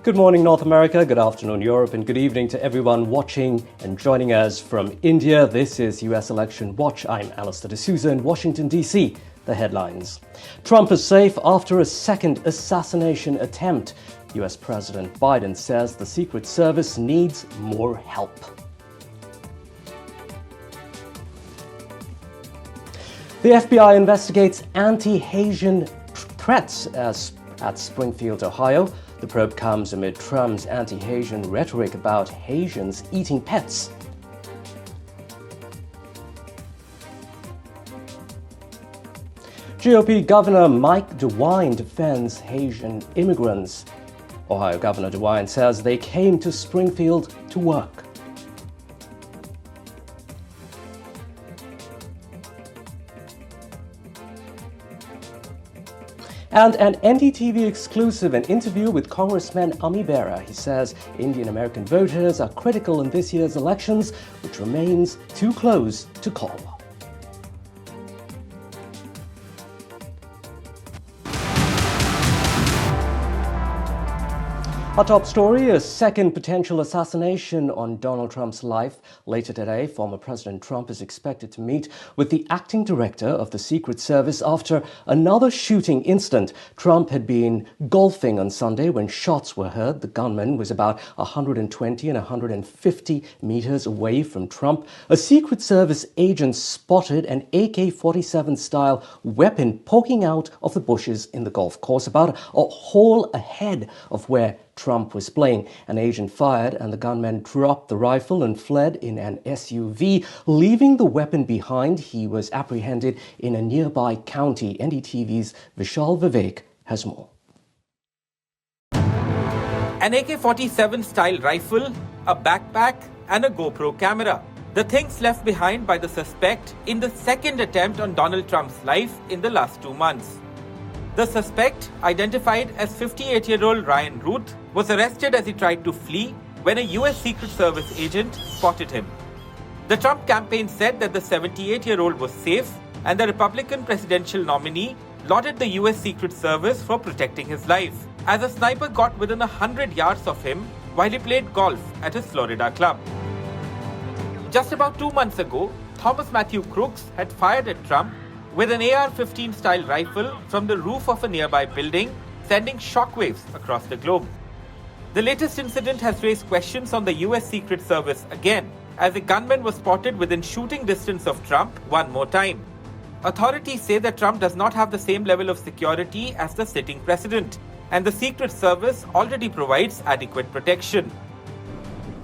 Good morning, North America. Good afternoon, Europe, and good evening to everyone watching and joining us from India. This is US Election Watch. I'm Allister D'Souza in Washington, D.C. The headlines. Trump is safe after a second assassination attempt. US President Biden says the Secret Service needs more help. The FBI investigates anti-Haitian threats at Springfield, Ohio. The probe comes amid Trump's anti-Haitian rhetoric about Haitians eating pets. GOP Governor Mike DeWine defends Haitian immigrants. Ohio Governor DeWine says they came to Springfield to work. And an NDTV exclusive, an interview with Congressman Bera. He says Indian American voters are critical in this year's elections, which remains too close to call. Our top story, a second potential assassination on Donald Trump's life. Later today, former President Trump is expected to meet with the acting director of the Secret Service after another shooting incident. Trump had been golfing on Sunday when shots were heard. The gunman was about 120 and 150 meters away from Trump. A Secret Service agent spotted an AK-47 style weapon poking out of the bushes in the golf course, about a hole ahead of where Trump was playing. An agent fired and the gunman dropped the rifle and fled in an SUV, leaving the weapon behind. He was apprehended in a nearby county. NDTV's Vishal Vivek has more. An AK-47 style rifle, a backpack and a GoPro camera. The things left behind by the suspect in the second attempt on Donald Trump's life in the last 2 months. The suspect, identified as 58-year-old Ryan Ruth, was arrested as he tried to flee when a US Secret Service agent spotted him. The Trump campaign said that the 78-year-old was safe, and the Republican presidential nominee lauded the US Secret Service for protecting his life, as a sniper got within 100 yards of him while he played golf at his Florida club. Just about 2 months ago, Thomas Matthew Crooks had fired at Trump with an AR-15 style rifle from the roof of a nearby building, sending shockwaves across the globe. The latest incident has raised questions on the US Secret Service again, as a gunman was spotted within shooting distance of Trump one more time. Authorities say that Trump does not have the same level of security as the sitting president, and the Secret Service already provides adequate protection.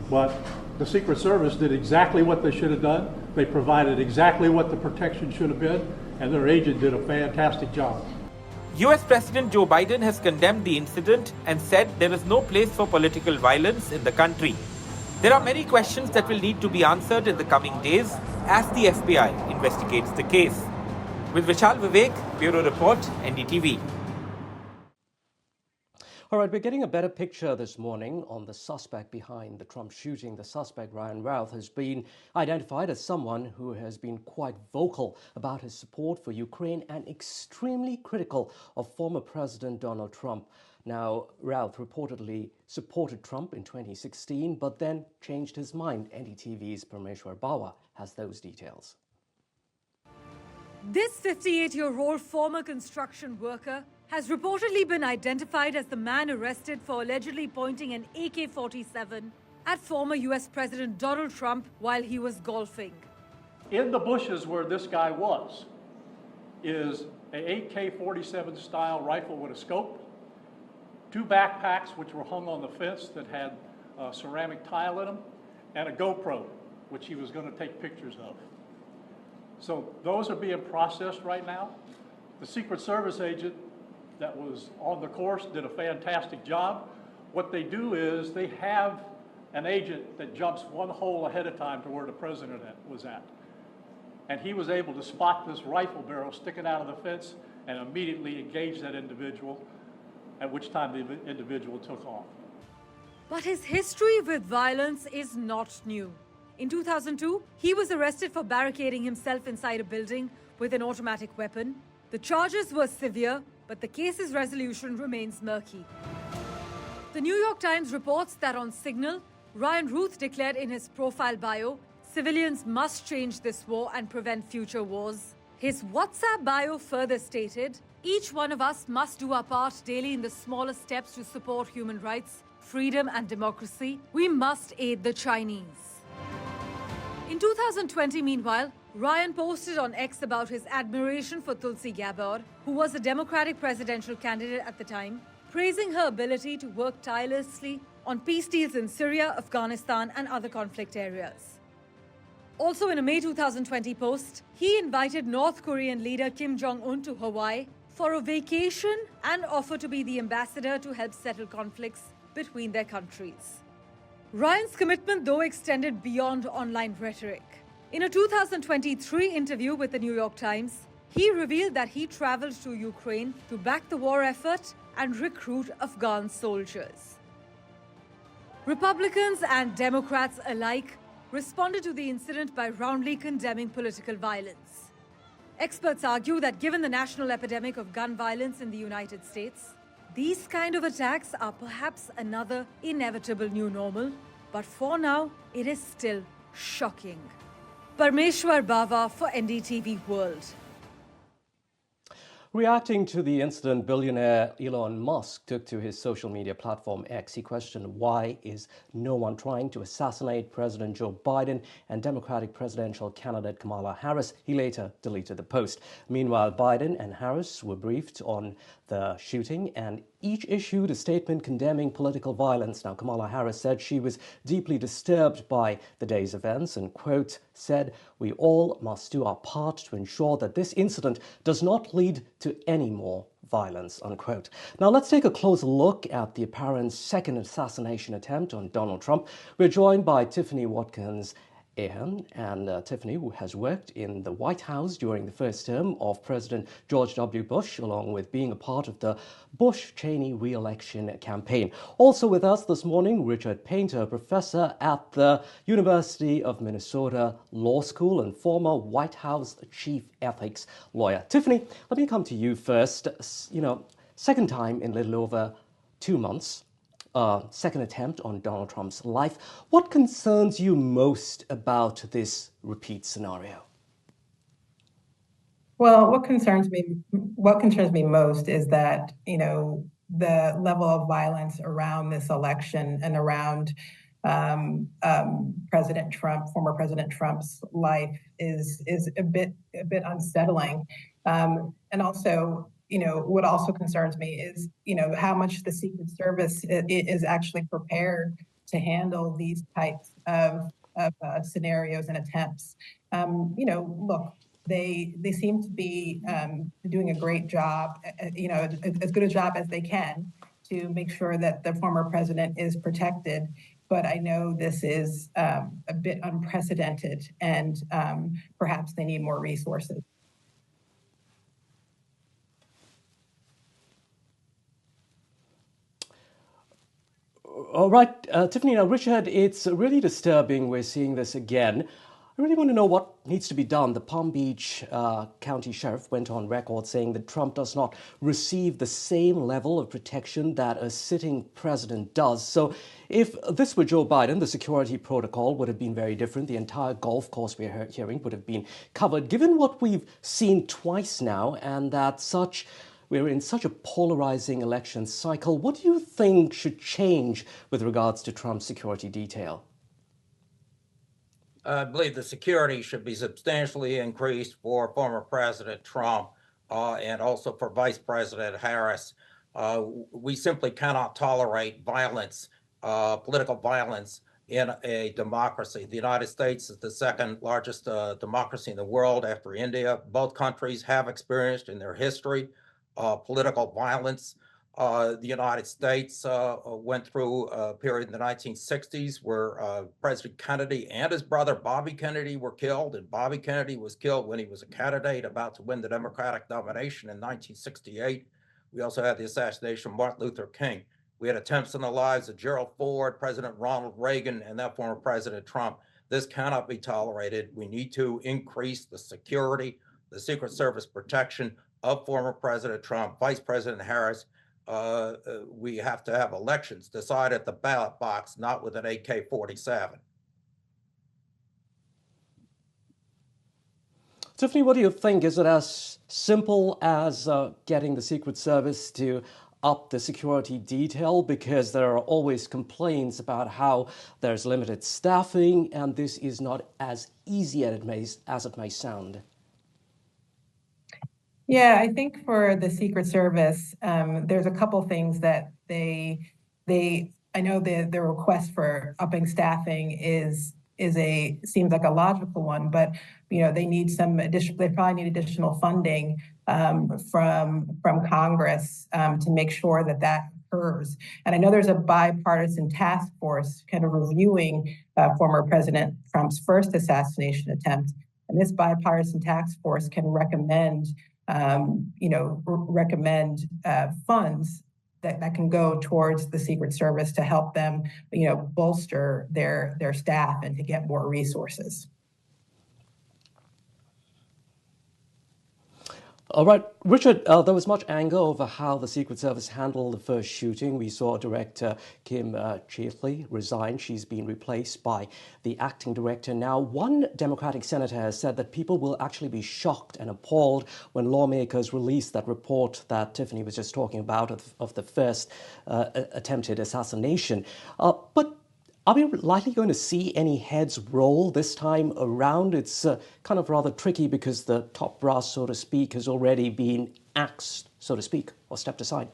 But the Secret Service did exactly what they should have done. They provided exactly what the protection should have been, and their agent did a fantastic job. US President Joe Biden has condemned the incident and said there is no place for political violence in the country. There are many questions that will need to be answered in the coming days as the FBI investigates the case. With Vishal Vivek, Bureau Report, NDTV. All right, we're getting a better picture this morning on the suspect behind the Trump shooting. The suspect, Ryan Routh, has been identified as someone who has been quite vocal about his support for Ukraine and extremely critical of former President Donald Trump. Now, Routh reportedly supported Trump in 2016, but then changed his mind. NDTV's Parmeshwar Bawa has those details. This 58-year-old former construction worker has reportedly been identified as the man arrested for allegedly pointing an AK-47 at former US President Donald Trump while he was golfing. In the bushes where this guy was is an AK-47 style rifle with a scope, 2 backpacks which were hung on the fence that had ceramic tile in them, and a GoPro, which he was going to take pictures of. So those are being processed right now. The Secret Service agent that was on the course did a fantastic job. What they do is they have an agent that jumps one hole ahead of time to where the president was at. And he was able to spot this rifle barrel sticking out of the fence and immediately engage that individual, at which time the individual took off. But his history with violence is not new. In 2002, he was arrested for barricading himself inside a building with an automatic weapon. The charges were severe, but the case's resolution remains murky. The New York Times reports that on Signal, Ryan Ruth declared in his profile bio, civilians must change this war and prevent future wars. His WhatsApp bio further stated, each one of us must do our part daily in the smallest steps to support human rights, freedom and democracy. We must aid the Chinese. In 2020, meanwhile, Ryan posted on X about his admiration for Tulsi Gabbard, who was a Democratic presidential candidate at the time, praising her ability to work tirelessly on peace deals in Syria, Afghanistan, and other conflict areas. Also in a May 2020 post, he invited North Korean leader Kim Jong-un to Hawaii for a vacation and offered to be the ambassador to help settle conflicts between their countries. Ryan's commitment, though, extended beyond online rhetoric. In a 2023 interview with the New York Times, he revealed that he traveled to Ukraine to back the war effort and recruit Afghan soldiers. Republicans and Democrats alike responded to the incident by roundly condemning political violence. Experts argue that given the national epidemic of gun violence in the United States, these kind of attacks are perhaps another inevitable new normal, but for now, it is still shocking. Parmeshwar Bava for NDTV World. Reacting to the incident, billionaire Elon Musk took to his social media platform X. He questioned, why is no one trying to assassinate President Joe Biden and Democratic presidential candidate Kamala Harris? He later deleted the post. Meanwhile, Biden and Harris were briefed on the shooting and each issued a statement condemning political violence. Now, Kamala Harris said she was deeply disturbed by the day's events and, quote, said, we all must do our part to ensure that this incident does not lead to any more violence, unquote. Now, let's take a closer look at the apparent second assassination attempt on Donald Trump. We're joined by Tiffany Watkins Ahan, and Tiffany, who has worked in the White House during the first term of President George W. Bush, along with being a part of the Bush-Cheney re-election campaign. Also with us this morning, Richard Painter, professor at the University of Minnesota Law School and former White House chief ethics lawyer. Tiffany, let me come to you first. Second time in a little over 2 months. Second attempt on Donald Trump's life. What concerns you most about this repeat scenario? Well, what concerns me most is that, the level of violence around this election and around President Trump, former President Trump's life is a bit unsettling. And also, what also concerns me is, how much the Secret Service is actually prepared to handle these types of scenarios and attempts. Look, they seem to be doing a great job, as good a job as they can to make sure that the former president is protected. But I know this is a bit unprecedented, and perhaps they need more resources. All right, Tiffany, now, Richard, it's really disturbing we're seeing this again. I really want to know what needs to be done. The Palm Beach County Sheriff went on record saying that Trump does not receive the same level of protection that a sitting president does. So if this were Joe Biden, the security protocol would have been very different. The entire golf course we're hearing would have been covered. Given what we've seen twice now and that we're in such a polarizing election cycle, what do you think should change with regards to Trump's security detail? I believe the security should be substantially increased for former President Trump and also for Vice President Harris. We simply cannot tolerate violence, political violence in a democracy. The United States is the second largest democracy in the world after India. Both countries have experienced in their history political violence. The United States went through a period in the 1960s where President Kennedy and his brother Bobby Kennedy were killed, and Bobby Kennedy was killed when he was a candidate about to win the Democratic nomination in 1968. We also had the assassination of Martin Luther King. We had attempts on the lives of Gerald Ford, President Ronald Reagan, and that former President Trump. This cannot be tolerated. We need to increase the security, the Secret Service protection of former President Trump, Vice President Harris. we have to have elections decided at the ballot box, not with an AK-47. Tiffany, what do you think? Is it as simple as getting the Secret Service to up the security detail? Because there are always complaints about how there's limited staffing, and this is not as easy as it may sound. Yeah, I think for the Secret Service, there's a couple things that I know the request for upping staffing seems like a logical one, but they need they probably need additional funding from Congress to make sure that occurs. And I know there's a bipartisan task force kind of reviewing former President Trump's first assassination attempt. And this bipartisan task force can recommend funds that can go towards the Secret Service to help them, bolster their staff and to get more resources. All right, Richard, there was much anger over how the Secret Service handled the first shooting. We saw Director Kim Chiefley resign. She's been replaced by the acting director. Now, one Democratic senator has said that people will actually be shocked and appalled when lawmakers release that report that Tiffany was just talking about of the first attempted assassination. But are we likely going to see any heads roll this time around? It's kind of rather tricky because the top brass, so to speak, has already been axed, so to speak, or stepped aside.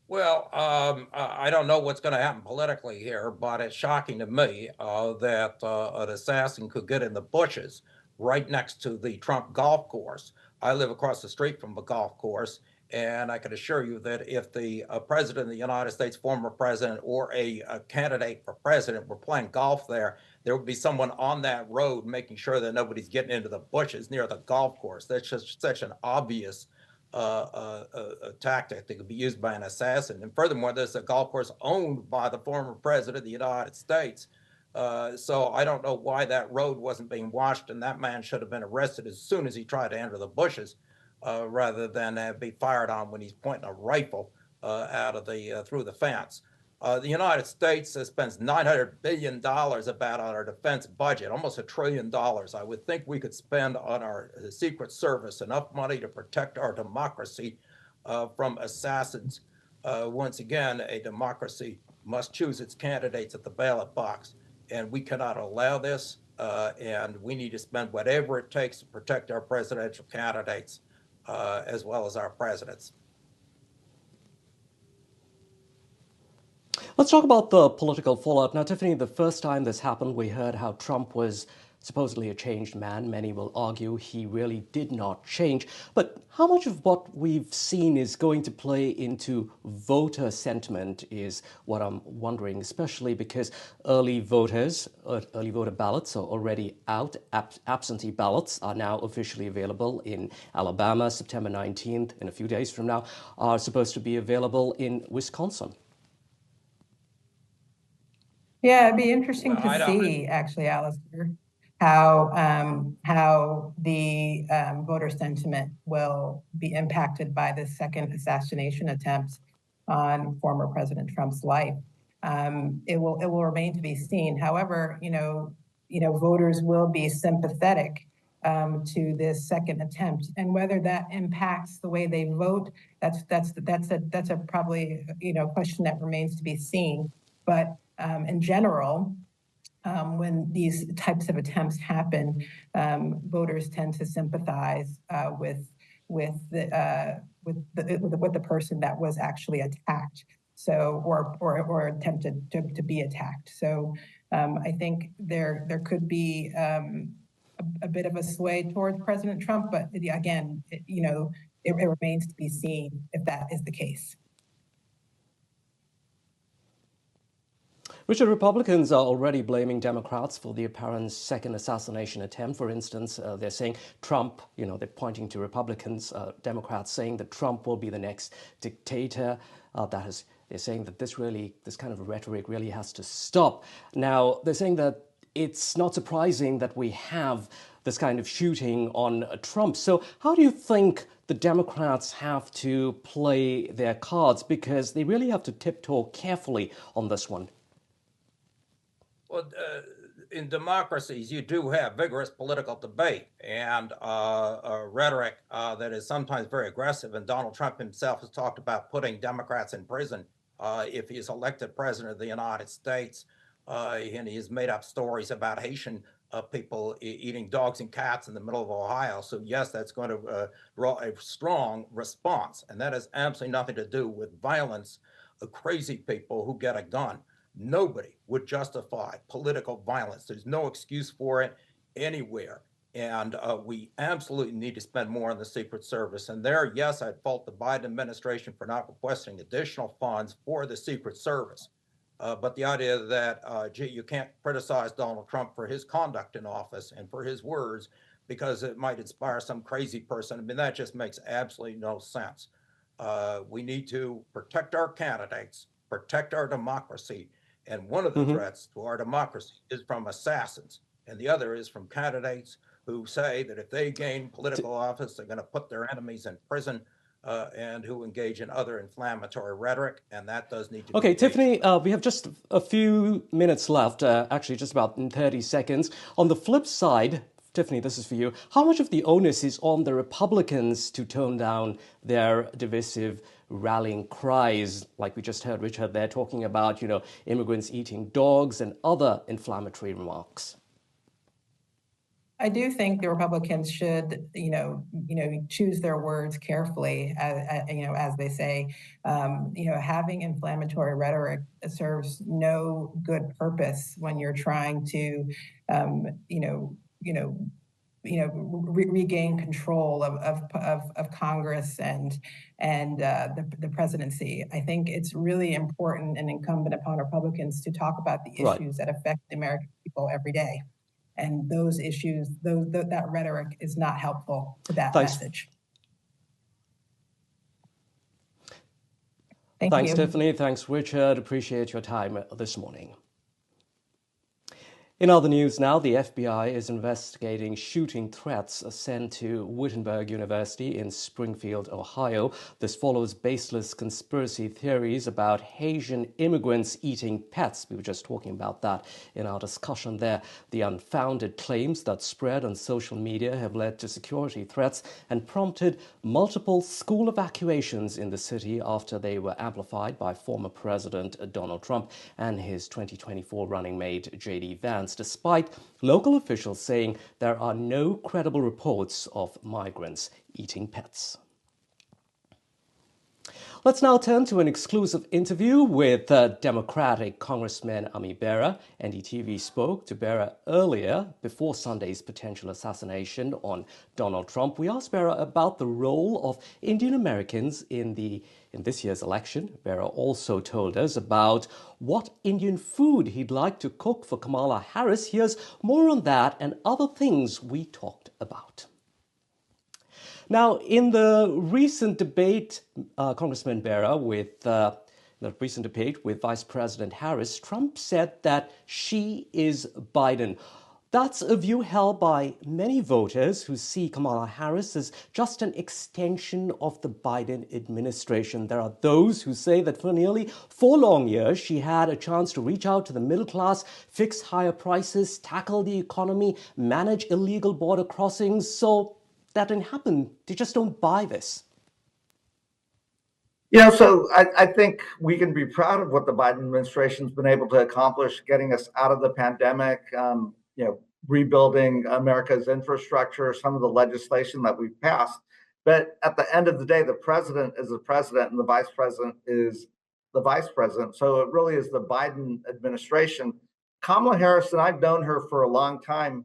Well, I don't know what's going to happen politically here, but it's shocking to me that an assassin could get in the bushes right next to the Trump golf course. I live across the street from the golf course, and I can assure you that if the president of the United States, former president, or a candidate for president were playing golf there would be someone on that road making sure that nobody's getting into the bushes near the golf course. That's just such an obvious a tactic that could be used by an assassin. And furthermore, there's a golf course owned by the former president of the United States. So I don't know why that road wasn't being watched, and that man should have been arrested as soon as he tried to enter the bushes, rather than be fired on when he's pointing a rifle out of through the fence. The United States spends $900 billion about on our defense budget, almost $1 trillion. I would think we could spend on our Secret Service enough money to protect our democracy from assassins. Once again, a democracy must choose its candidates at the ballot box, and we cannot allow this, and we need to spend whatever it takes to protect our presidential candidates as well as our presidents. Let's talk about the political fallout. Now, Tiffany, the first time this happened, we heard how Trump was supposedly a changed man. Many will argue he really did not change. But how much of what we've seen is going to play into voter sentiment is what I'm wondering, especially because early voter ballots are already out. Absentee ballots are now officially available in Alabama. September 19th, in a few days from now, are supposed to be available in Wisconsin. Yeah, it'd be interesting to see, actually, Allister, how the voter sentiment will be impacted by the second assassination attempt on former President Trump's life. It will remain to be seen. However, voters will be sympathetic to this second attempt, and whether that impacts the way they vote, that's a probably question that remains to be seen. But in general, when these types of attempts happen, voters tend to sympathize with the person that was actually attacked, or attempted to be attacked. So I think there could be a bit of a sway towards President Trump, but again, it remains to be seen if that is the case. Richard, Republicans are already blaming Democrats for the apparent second assassination attempt. For instance, they're saying Trump, they're pointing to Republicans, Democrats saying that Trump will be the next dictator. They're saying that this kind of rhetoric really has to stop. Now, they're saying that it's not surprising that we have this kind of shooting on Trump. So how do you think the Democrats have to play their cards? Because they really have to tiptoe carefully on this one. Well, in democracies, you do have vigorous political debate and rhetoric that is sometimes very aggressive. And Donald Trump himself has talked about putting Democrats in prison if he's elected president of the United States. And he has made up stories about Haitian people eating dogs and cats in the middle of Ohio. So yes, that's going to draw a strong response. And that has absolutely nothing to do with violence of crazy people who get a gun. Nobody would justify political violence. There's no excuse for it anywhere. And we absolutely need to spend more on the Secret Service. And there, yes, I'd fault the Biden administration for not requesting additional funds for the Secret Service. But the idea that, gee, you can't criticize Donald Trump for his conduct in office and for his words because it might inspire some crazy person, I mean, that just makes absolutely no sense. We need to protect our candidates, protect our democracy. And one of the threats to our democracy is from assassins, and the other is from candidates who say that if they gain political office, they're going to put their enemies in prison, and who engage in other inflammatory rhetoric, and that does need to be. Okay, Tiffany, we have just a few minutes left, actually just about 30 seconds. On the flip side, Tiffany, this is for you. How much of the onus is on the Republicans to tone down their divisive rallying cries? Like we just heard Richard there talking about, immigrants eating dogs and other inflammatory remarks. I do think the Republicans should, choose their words carefully, as they say. Having inflammatory rhetoric serves no good purpose when you're trying to, regain control of Congress and the presidency. I think it's really important and incumbent upon Republicans to talk about the issues that affect the American people every day. And those issues, that rhetoric is not helpful to that message. Thanks, Tiffany. Thanks, Richard. Appreciate your time this morning. In other news now, the FBI is investigating shooting threats sent to Wittenberg University in Springfield, Ohio. This follows baseless conspiracy theories about Haitian immigrants eating pets. We were just talking about that in our discussion there. The unfounded claims that spread on social media have led to security threats and prompted multiple school evacuations in the city after they were amplified by former President Donald Trump and his 2024 running mate, J.D. Vance, despite local officials saying there are no credible reports of migrants eating pets. Let's now turn to an exclusive interview with Democratic Congressman Bera. NDTV spoke to Bera earlier before Sunday's potential assassination on Donald Trump. We asked Bera about the role of Indian Americans in this year's election. Bera also told us about what Indian food he'd like to cook for Kamala Harris. Here's more on that and other things we talked about. Now, in the recent debate, Congressman Bera, with the recent debate with Vice President Harris, Trump said that she is Biden. That's a view held by many voters who see Kamala Harris as just an extension of the Biden administration. There are those who say that for nearly 4 long years, she had a chance to reach out to the middle class, fix higher prices, tackle the economy, manage illegal border crossings. So that didn't happen. They just don't buy this. So I think we can be proud of what the Biden administration's been able to accomplish, getting us out of the pandemic, rebuilding America's infrastructure, some of the legislation that we've passed. But at the end of the day, the president is the president and the vice president is the vice president. So it really is the Biden administration. Kamala Harris, and I've known her for a long time,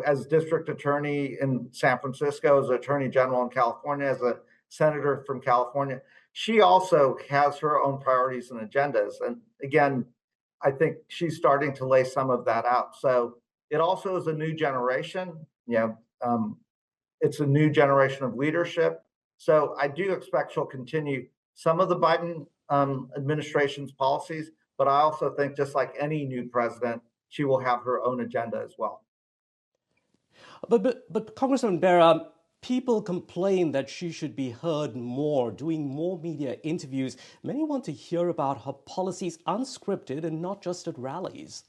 as district attorney in San Francisco, as attorney general in California, as a senator from California, she also has her own priorities and agendas. And again, I think she's starting to lay some of that out. So it also is a new generation. It's a new generation of leadership. So I do expect she'll continue some of the Biden administration's policies, but I also think just like any new president, she will have her own agenda as well. But Congressman Bera, people complain that she should be heard more, doing more media interviews. Many want to hear about her policies unscripted and not just at rallies.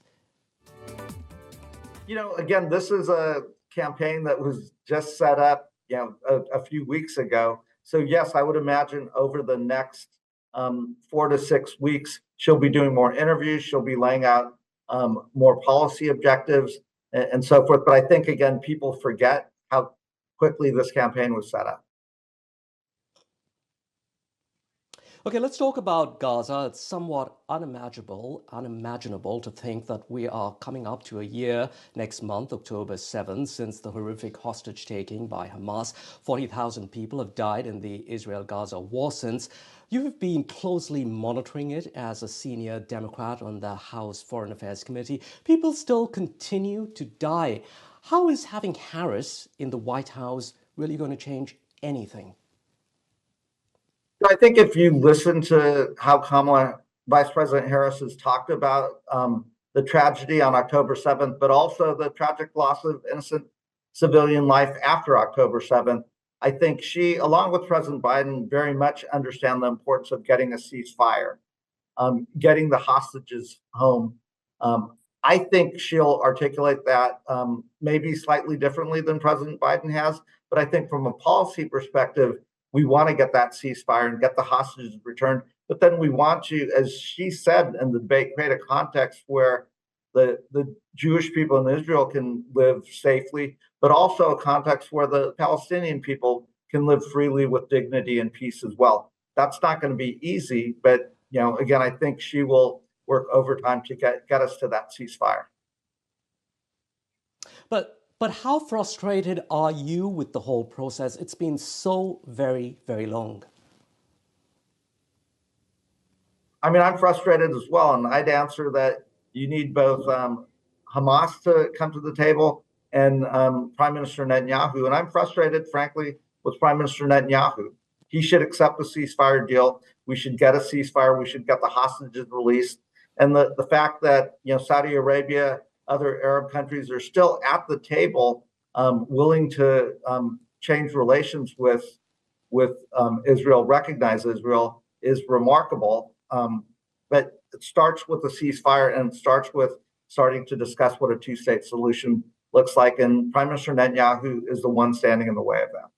Again, this is a campaign that was just set up, a few weeks ago. So yes, I would imagine over the next 4 to 6 weeks, she'll be doing more interviews. She'll be laying out more policy objectives and so forth. But I think, again, people forget how quickly this campaign was set up. Okay, let's talk about Gaza. It's somewhat unimaginable to think that we are coming up to a year next month, October 7th, since the horrific hostage-taking by Hamas. 40,000 people have died in the Israel-Gaza war since. You have been closely monitoring it as a senior Democrat on the House Foreign Affairs Committee. People still continue to die. How is having Harris in the White House really going to change anything? I think if you listen to how Vice President Harris has talked about the tragedy on October 7th, but also the tragic loss of innocent civilian life after October 7th, I think she, along with President Biden, very much understand the importance of getting a ceasefire, getting the hostages home. I think she'll articulate that maybe slightly differently than President Biden has, but I think from a policy perspective, we want to get that ceasefire and get the hostages returned. But then we want to, as she said in the debate, create a context where the Jewish people in Israel can live safely, but also a context where the Palestinian people can live freely with dignity and peace as well. That's not going to be easy, but again, I think she will work overtime to get us to that ceasefire. But how frustrated are you with the whole process? It's been so very, very long. I mean, I'm frustrated as well, and I'd answer that you need both Hamas to come to the table and Prime Minister Netanyahu. And I'm frustrated, frankly, with Prime Minister Netanyahu. He should accept the ceasefire deal. We should get a ceasefire. We should get the hostages released. And the fact that Saudi Arabia, other Arab countries are still at the table, willing to change relations with Israel, recognize Israel, is remarkable. But it starts with a ceasefire, and it starts with starting to discuss what a two-state solution looks like. And Prime Minister Netanyahu is the one standing in the way of that.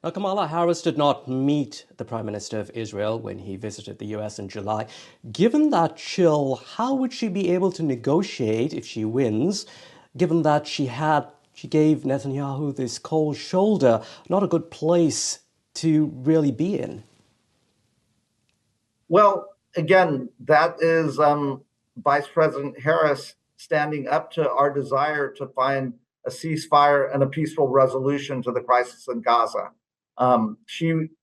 Now, Kamala Harris did not meet the Prime Minister of Israel when he visited the U.S. in July. Given that chill, how would she be able to negotiate if she wins, given that she gave Netanyahu this cold shoulder? Not a good place to really be in. Well, again, that is Vice President Harris standing up to our desire to find a ceasefire and a peaceful resolution to the crisis in Gaza.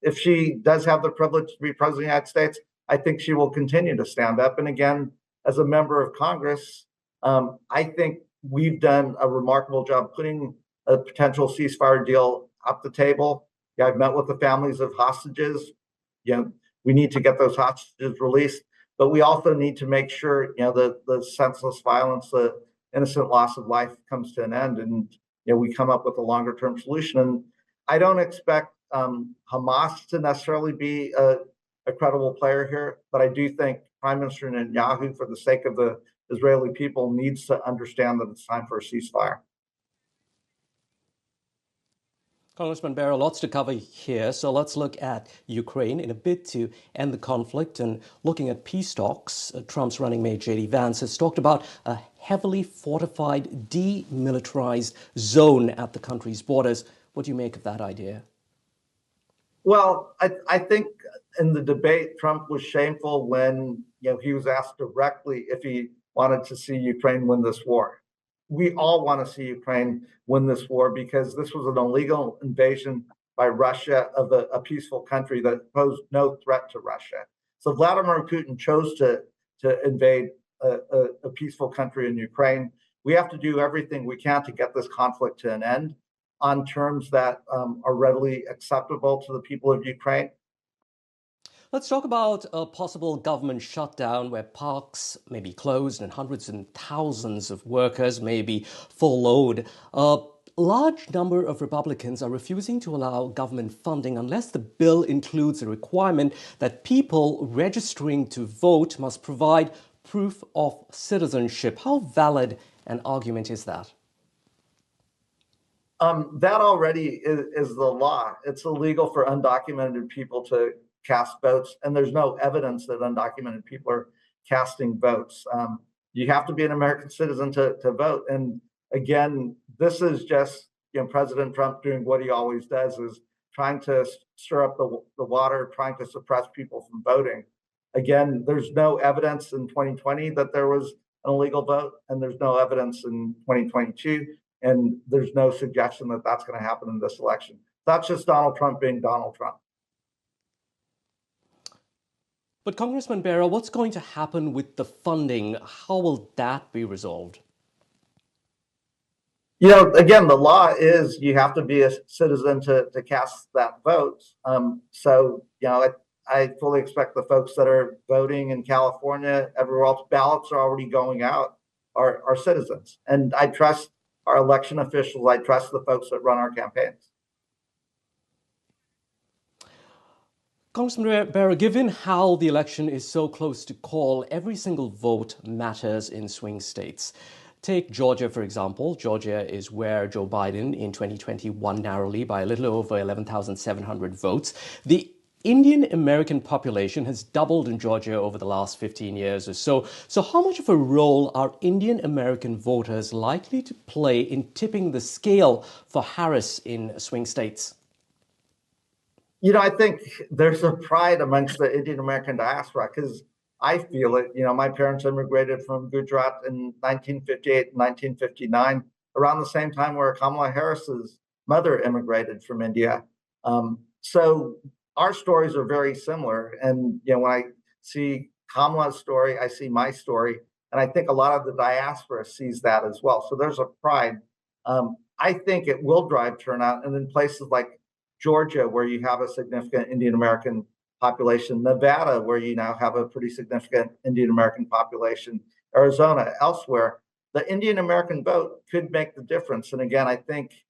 If she does have the privilege to be president of the United States, I think she will continue to stand up. And again, as a member of Congress, I think we've done a remarkable job putting a potential ceasefire deal up the table. Yeah, I've met with the families of hostages. We need to get those hostages released, but we also need to make sure, the senseless violence, the innocent loss of life comes to an end, and we come up with a longer-term solution. And I don't expect Hamas to necessarily be a credible player here, but I do think Prime Minister Netanyahu, for the sake of the Israeli people, needs to understand that it's time for a ceasefire. Congressman Bera, lots to cover here, so let's look at Ukraine. In a bid to end the conflict and looking at peace talks, Trump's running mate J.D. Vance has talked about a heavily fortified, demilitarized zone at the country's borders. What do you make of that idea? Well, I think in the debate, Trump was shameful when he was asked directly if he wanted to see Ukraine win this war. We all want to see Ukraine win this war because this was an illegal invasion by Russia of a peaceful country that posed no threat to Russia. So Vladimir Putin chose to invade a peaceful country in Ukraine. We have to do everything we can to get this conflict to an end on terms that are readily acceptable to the people of Ukraine. Let's talk about a possible government shutdown where parks may be closed and hundreds and thousands of workers may be furloughed. A large number of Republicans are refusing to allow government funding unless the bill includes a requirement that people registering to vote must provide proof of citizenship. How valid an argument is that? That already is the law. It's illegal for undocumented people to cast votes, and there's no evidence that undocumented people are casting votes. You have to be an American citizen to vote. And again, this is just President Trump doing what he always does, is trying to stir up the water, trying to suppress people from voting. Again, there's no evidence in 2020 that there was an illegal vote, and there's no evidence in 2022. And there's no suggestion that that's going to happen in this election. That's just Donald Trump being Donald Trump. But Congressman Bera, what's going to happen with the funding? How will that be resolved? Again, the law is you have to be a citizen to cast that vote. I fully expect the folks that are voting in California, everywhere else, ballots are already going out, are citizens. And I trust our election officials. I trust the folks that run our campaigns. Congressman Bera, given how the election is so close to call, every single vote matters in swing states. Take Georgia, for example. Georgia is where Joe Biden in 2020 won narrowly by a little over 11,700 votes. The Indian American population has doubled in Georgia over the last 15 years or so. So how much of a role are Indian American voters likely to play in tipping the scale for Harris in swing states? I think there's a pride amongst the Indian American diaspora, because I feel it. My parents immigrated from Gujarat in 1958 and 1959, around the same time where Kamala Harris's mother immigrated from India. So our stories are very similar. And, when I see Kamala's story, I see my story. And I think a lot of the diaspora sees that as well. So there's a pride. I think it will drive turnout. And in places like Georgia, where you have a significant Indian American population, Nevada, where you now have a pretty significant Indian American population, Arizona, elsewhere, the Indian American vote could make the difference. And again, I think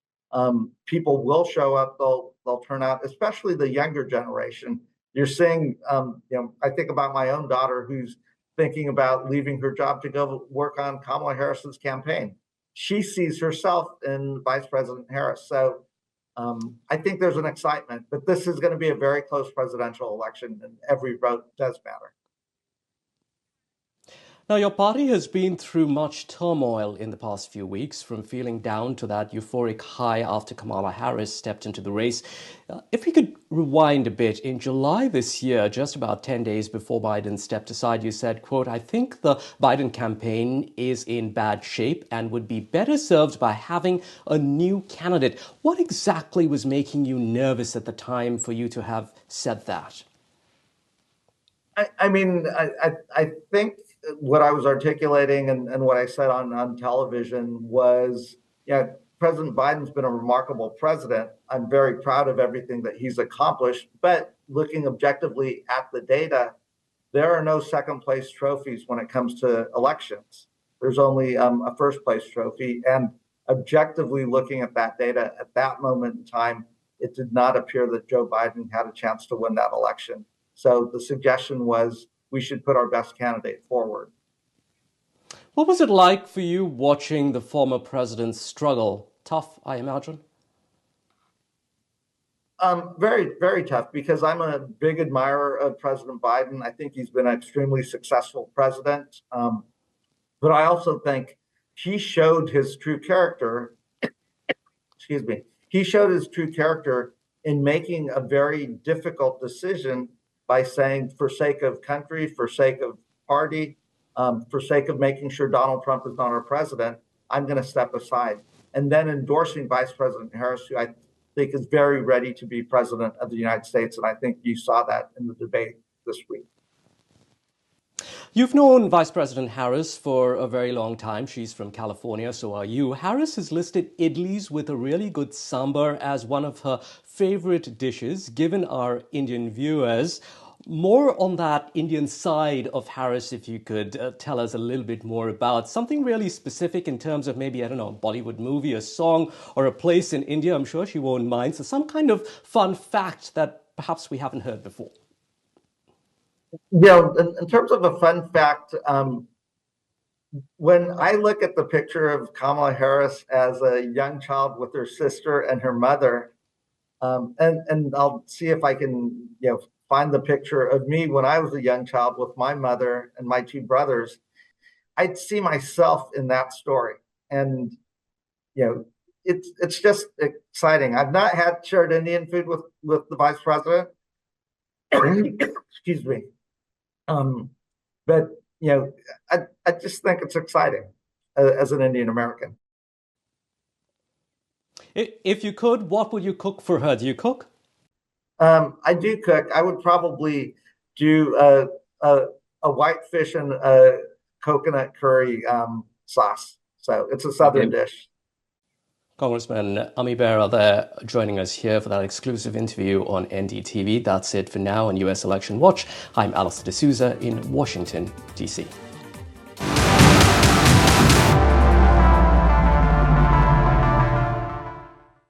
people will show up, they'll turn out, especially the younger generation. You're seeing, I think about my own daughter who's thinking about leaving her job to go work on Kamala Harris's campaign. She sees herself in Vice President Harris. So I think there's an excitement, but this is going to be a very close presidential election, and every vote does matter. Now, your party has been through much turmoil in the past few weeks, from feeling down to that euphoric high after Kamala Harris stepped into the race. If we could rewind a bit, in July this year, just about 10 days before Biden stepped aside, you said, quote, "I think the Biden campaign is in bad shape and would be better served by having a new candidate." What exactly was making you nervous at the time for you to have said that? I think what I was articulating and what I said on television was, President Biden's been a remarkable president. I'm very proud of everything that he's accomplished, but looking objectively at the data, there are no second place trophies when it comes to elections. There's only a first place trophy. And objectively looking at that data at that moment in time, it did not appear that Joe Biden had a chance to win that election. So the suggestion was we should put our best candidate forward. What was it like for you watching the former president struggle? Tough, I imagine. Very, very tough, because I'm a big admirer of President Biden. I think he's been an extremely successful president. But I also think he showed his true character. Excuse me. He showed his true character in making a very difficult decision by saying, for sake of country, for sake of party, for sake of making sure Donald Trump is not our president, I'm going to step aside. And then endorsing Vice President Harris, who I think is very ready to be president of the United States. And I think you saw that in the debate this week. You've known Vice President Harris for a very long time. She's from California, so are you. Harris has listed idlis with a really good sambar as one of her favorite dishes, given our Indian viewers. More on that Indian side of Harris, if you could tell us a little bit more about something really specific in terms of maybe, I don't know, a Bollywood movie, a song, or a place in India. I'm sure she won't mind. So some kind of fun fact that perhaps we haven't heard before. Yeah, in terms of a fun fact, when I look at the picture of Kamala Harris as a young child with her sister and her mother, and I'll see if I can, find the picture of me when I was a young child with my mother and my two brothers, I'd see myself in that story. And, it's just exciting. I've not shared Indian food with the vice president. Excuse me. But, I just think it's exciting as an Indian American. If you could, what would you cook for her? Do you cook? I do cook. I would probably do a white fish and coconut curry sauce. So it's a Southern dish. Congressman Bera there joining us here for that exclusive interview on NDTV. That's it for now on US Election Watch. I'm Allister in Washington, D.C.